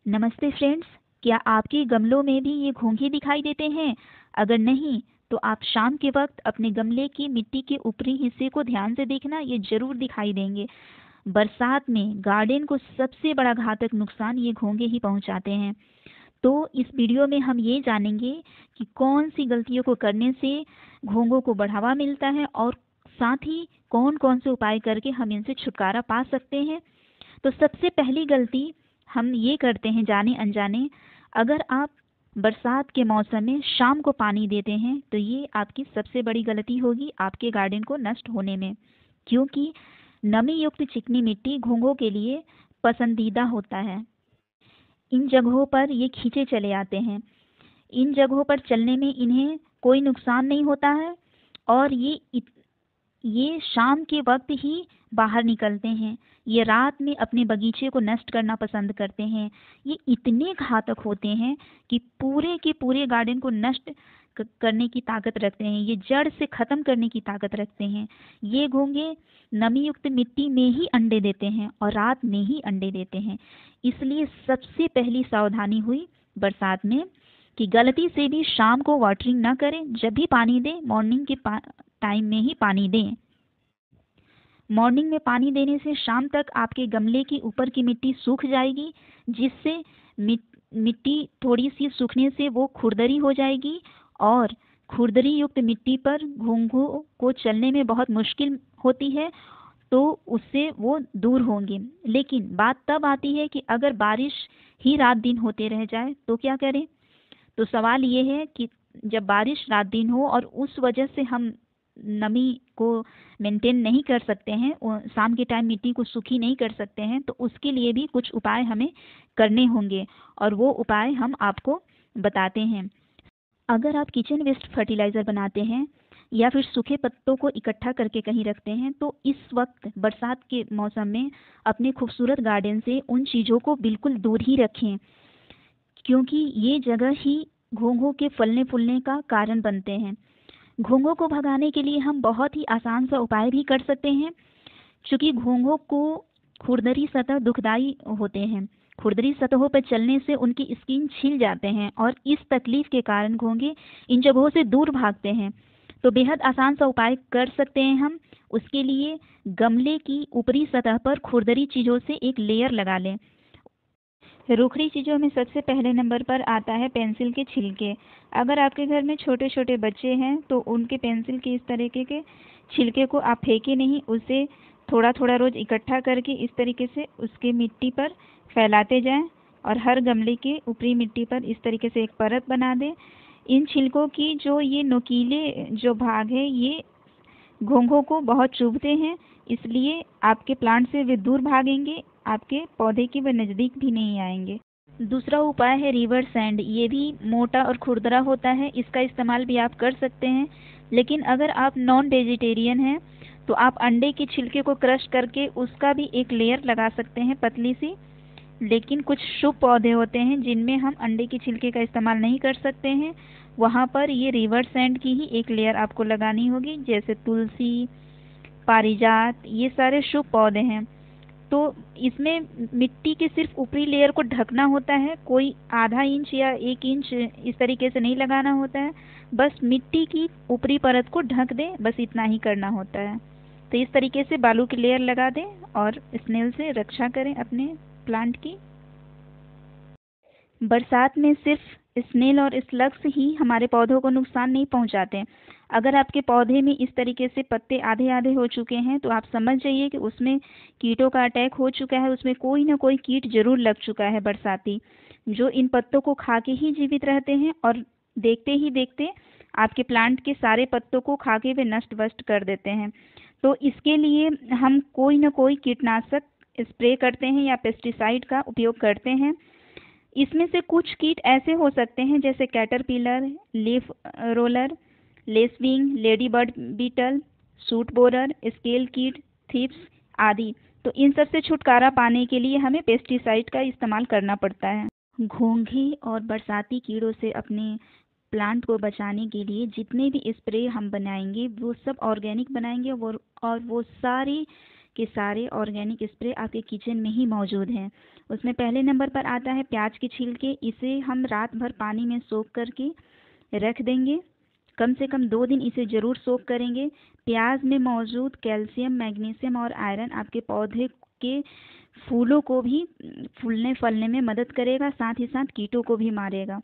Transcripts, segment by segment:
नमस्ते फ्रेंड्स, क्या आपके गमलों में भी ये घोंघे दिखाई देते हैं? अगर नहीं, तो आप शाम के वक्त अपने गमले की मिट्टी के ऊपरी हिस्से को ध्यान से देखना, ये जरूर दिखाई देंगे। बरसात में गार्डन को सबसे बड़ा घातक नुकसान ये घोंघे ही पहुंचाते हैं। तो इस वीडियो में हम ये जानेंगे कि कौन सी गलतियों को करने से घोंघों को बढ़ावा मिलता है और साथ ही कौन कौन से उपाय करके हम इनसे छुटकारा पा सकते हैं। तो सबसे पहली गलती हम ये करते हैं जाने अनजाने, अगर आप बरसात के मौसम में शाम को पानी देते हैं तो ये आपकी सबसे बड़ी गलती होगी आपके गार्डन को नष्ट होने में, क्योंकि नमी युक्त चिकनी मिट्टी घोंघों के लिए पसंदीदा होता है। इन जगहों पर ये खींचे चले आते हैं। इन जगहों पर चलने में इन्हें कोई नुकसान नहीं होता है और ये शाम के वक्त ही बाहर निकलते हैं। ये रात में अपने बगीचे को नष्ट करना पसंद करते हैं। ये इतने घातक होते हैं कि पूरे के पूरे गार्डन को नष्ट करने की ताकत रखते हैं। ये जड़ से ख़त्म करने की ताकत रखते हैं। ये घोंघे नमी युक्त मिट्टी में ही अंडे देते हैं और रात में ही अंडे देते हैं। इसलिए सबसे पहली सावधानी हुई बरसात में कि गलती से भी शाम को वाटरिंग ना करें। जब भी पानी दें, मॉर्निंग के टाइम में ही पानी दें। मॉर्निंग में पानी देने से शाम तक आपके गमले की ऊपर की मिट्टी सूख जाएगी, जिससे मिट्टी थोड़ी सी सूखने से वो खुरदरी हो जाएगी और खुरदरी युक्त मिट्टी पर घोंघों को चलने में बहुत मुश्किल होती है, तो उससे वो दूर होंगे। लेकिन बात तब आती है कि अगर बारिश ही रात दिन होते रह जाए तो क्या करें? तो सवाल ये है कि जब बारिश रात दिन हो और उस वजह से हम नमी को मेंटेन नहीं कर सकते हैं, शाम के टाइम मिट्टी को सूखी नहीं कर सकते हैं, तो उसके लिए भी कुछ उपाय हमें करने होंगे और वो उपाय हम आपको बताते हैं। अगर आप किचन वेस्ट फर्टिलाइज़र बनाते हैं या फिर सूखे पत्तों को इकट्ठा करके कहीं रखते हैं, तो इस वक्त बरसात के मौसम में अपने खूबसूरत गार्डन से उन चीज़ों को बिल्कुल दूर ही रखें, क्योंकि ये जगह ही घोंघों के फलने फूलने का कारण बनते हैं। घोंघों को भगाने के लिए हम बहुत ही आसान सा उपाय भी कर सकते हैं। चूँकि घोंघों को खुरदरी सतह दुखदाई होते हैं, खुरदरी सतहों पर चलने से उनकी स्किन छिल जाते हैं और इस तकलीफ के कारण घोंघे इन जगहों से दूर भागते हैं। तो बेहद आसान सा उपाय कर सकते हैं हम। उसके लिए गमले की ऊपरी सतह पर खुरदरी चीज़ों से एक लेयर लगा लें। रूखड़ी चीज़ों में सबसे पहले नंबर पर आता है पेंसिल के छिलके। अगर आपके घर में छोटे छोटे बच्चे हैं तो उनके पेंसिल के इस तरीके के छिलके को आप फेंके नहीं, उसे थोड़ा थोड़ा रोज़ इकट्ठा करके इस तरीके से उसके मिट्टी पर फैलाते जाएं और हर गमले के ऊपरी मिट्टी पर इस तरीके से एक परत बना दें। इन छिलकों की जो ये नुकीले जो भाग है, ये घोंघों को बहुत चुभते हैं, इसलिए आपके प्लांट से वे दूर भागेंगे, आपके पौधे के वे नज़दीक भी नहीं आएंगे। दूसरा उपाय है रिवर सैंड। ये भी मोटा और खुरदरा होता है, इसका इस्तेमाल भी आप कर सकते हैं। लेकिन अगर आप नॉन वेजिटेरियन हैं तो आप अंडे के छिलके को क्रश करके उसका भी एक लेयर लगा सकते हैं, पतली सी। लेकिन कुछ शुभ पौधे होते हैं जिनमें हम अंडे के छिलके का इस्तेमाल नहीं कर सकते हैं, वहाँ पर ये रिवर सैंड की ही एक लेयर आपको लगानी होगी। जैसे तुलसी, पारिजात, ये सारे शुभ पौधे हैं। तो इसमें मिट्टी के सिर्फ ऊपरी लेयर को ढकना होता है, कोई आधा इंच या 1 इंच इस तरीके से नहीं लगाना होता है। बस मिट्टी की ऊपरी परत को ढक दें, बस इतना ही करना होता है। तो इस तरीके से बालू की लेयर लगा दें और स्नेल से रक्षा करें अपने प्लांट की। बरसात में सिर्फ स्नेल और स्लग्स ही हमारे पौधों को नुकसान नहीं पहुंचाते। अगर आपके पौधे में इस तरीके से पत्ते आधे आधे हो चुके हैं तो आप समझ जाइए कि उसमें कीटों का अटैक हो चुका है, उसमें कोई ना कोई कीट जरूर लग चुका है बरसाती, जो इन पत्तों को खा के ही जीवित रहते हैं और देखते ही देखते आपके प्लांट के सारे पत्तों को खा के वे नष्ट वष्ट कर देते हैं। तो इसके लिए हम कोई ना कोई कीटनाशक स्प्रे करते हैं या पेस्टिसाइड का उपयोग करते हैं। इसमें से कुछ कीट ऐसे हो सकते हैं जैसे caterpillar, leaf roller, lacewing, lady bird beetle, shoot borer, scale कीट, थीप्स आदि। तो इन सब से छुटकारा पाने के लिए हमें पेस्टिसाइड का इस्तेमाल करना पड़ता है। घोंघे और बरसाती कीड़ों से अपने प्लांट को बचाने के लिए जितने भी स्प्रे हम बनाएंगे वो सब ऑर्गेनिक बनाएंगे और वो सारी के सारे ऑर्गेनिक स्प्रे आपके किचन में ही मौजूद हैं। उसमें पहले नंबर पर आता है प्याज के छिलके। इसे हम रात भर पानी में सोख करके रख देंगे। कम से कम 2 दिन इसे ज़रूर सोख करेंगे। प्याज में मौजूद कैल्शियम, मैग्नीशियम और आयरन आपके पौधे के फूलों को भी फूलने फलने में मदद करेगा, साथ ही साथ कीटों को भी मारेगा।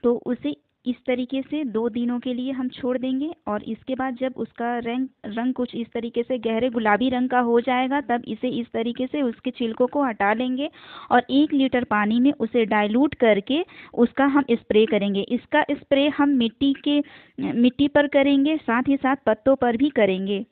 तो उसे इस तरीके से 2 दिनों के लिए हम छोड़ देंगे और इसके बाद जब उसका रंग कुछ इस तरीके से गहरे गुलाबी रंग का हो जाएगा, तब इसे इस तरीके से उसके छिलकों को हटा लेंगे और 1 लीटर पानी में उसे डाइल्यूट करके उसका हम स्प्रे करेंगे। इसका स्प्रे हम मिट्टी पर करेंगे, साथ ही साथ पत्तों पर भी करेंगे।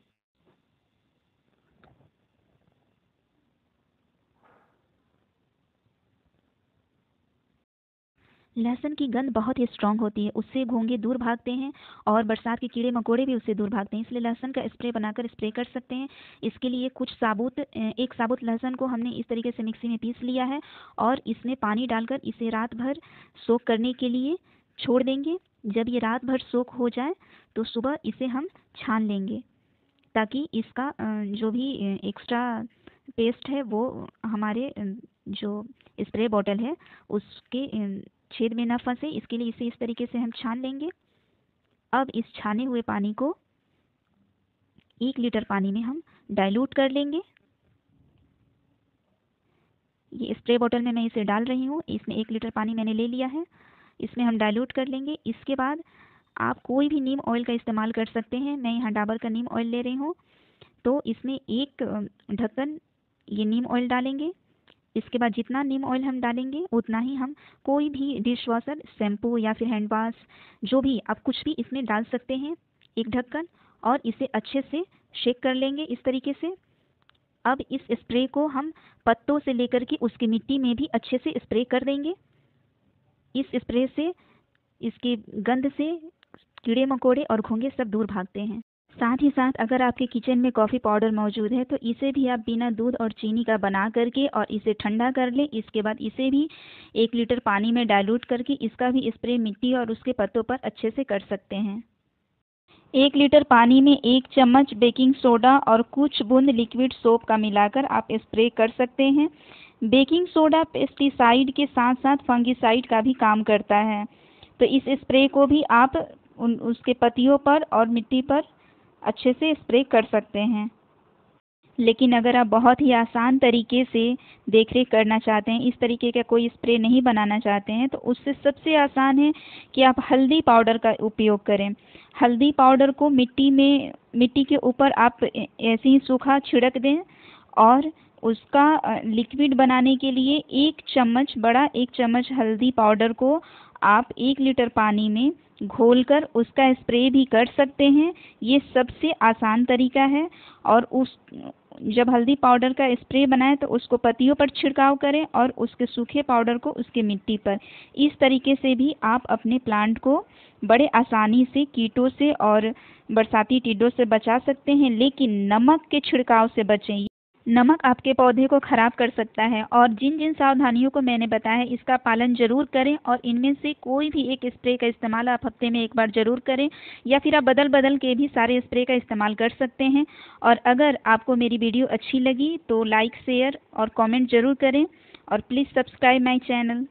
लहसुन की गंध बहुत ही स्ट्रांग होती है, उससे घोंघे दूर भागते हैं और बरसात के कीड़े मकोड़े भी उससे दूर भागते हैं, इसलिए लहसुन का स्प्रे बनाकर स्प्रे कर सकते हैं। इसके लिए एक साबुत लहसुन को हमने इस तरीके से मिक्सी में पीस लिया है और इसमें पानी डालकर इसे रात भर सोख करने के लिए छोड़ देंगे। जब ये रात भर सोख हो जाए तो सुबह इसे हम छान लेंगे, ताकि इसका जो भी एक्स्ट्रा पेस्ट है वो हमारे जो स्प्रे बॉटल है उसके छेद में न फंसे। इसके लिए इसे इस तरीके से हम छान लेंगे। अब इस छाने हुए पानी को 1 लीटर पानी में हम डाइल्यूट कर लेंगे। ये स्प्रे बॉटल में मैं इसे डाल रही हूँ। इसमें 1 लीटर पानी मैंने ले लिया है, इसमें हम डाइल्यूट कर लेंगे। इसके बाद आप कोई भी नीम ऑयल का इस्तेमाल कर सकते हैं। मैं यहाँ डाबर का नीम ऑयल ले रही हूँ। तो इसमें 1 ढक्कन ये नीम ऑयल डालेंगे। इसके बाद जितना नीम ऑयल हम डालेंगे उतना ही हम कोई भी डिश वॉशर, शैम्पू या फिर हैंड वाश, जो भी आप कुछ भी इसमें डाल सकते हैं, 1 ढक्कन, और इसे अच्छे से शेक कर लेंगे इस तरीके से। अब इस स्प्रे को हम पत्तों से लेकर के उसकी मिट्टी में भी अच्छे से स्प्रे कर देंगे। इस स्प्रे से इसकी गंध से कीड़े मकोड़े और घोंघे सब दूर भागते हैं। साथ ही साथ अगर आपके किचन में कॉफ़ी पाउडर मौजूद है तो इसे भी आप बिना दूध और चीनी का बना करके और इसे ठंडा कर लें। इसके बाद इसे भी 1 लीटर पानी में डाइल्यूट करके इसका भी स्प्रे मिट्टी और उसके पत्तों पर अच्छे से कर सकते हैं। 1 लीटर पानी में 1 चम्मच बेकिंग सोडा और कुछ बूंद लिक्विड सोप का मिलाकर आप स्प्रे कर सकते हैं। बेकिंग सोडा पेस्टिसाइड के साथ साथ फंगिसाइड का भी काम करता है। तो इस स्प्रे को भी आप उसके पत्तियों पर और मिट्टी पर अच्छे से स्प्रे कर सकते हैं। लेकिन अगर आप बहुत ही आसान तरीके से देखरेख करना चाहते हैं, इस तरीके का कोई स्प्रे नहीं बनाना चाहते हैं, तो उससे सबसे आसान है कि आप हल्दी पाउडर का उपयोग करें। हल्दी पाउडर को मिट्टी के ऊपर आप ऐसे ही सूखा छिड़क दें और उसका लिक्विड बनाने के लिए 1 चम्मच हल्दी पाउडर को आप 1 लीटर पानी में घोलकर उसका स्प्रे भी कर सकते हैं। ये सबसे आसान तरीका है। और जब हल्दी पाउडर का स्प्रे बनाएं तो उसको पत्तियों पर छिड़काव करें और उसके सूखे पाउडर को उसके मिट्टी पर। इस तरीके से भी आप अपने प्लांट को बड़े आसानी से कीटों से और बरसाती टिड्डों से बचा सकते हैं। लेकिन नमक के छिड़काव से बचें। नमक आपके पौधे को खराब कर सकता है और जिन जिन सावधानियों को मैंने बताया है इसका पालन जरूर करें और इनमें से कोई भी एक स्प्रे का इस्तेमाल आप हफ्ते में 1 बार जरूर करें, या फिर आप बदल बदल के भी सारे स्प्रे का इस्तेमाल कर सकते हैं। और अगर आपको मेरी वीडियो अच्छी लगी तो लाइक, शेयर और कमेंट जरूर करें और प्लीज़ सब्सक्राइब माय चैनल।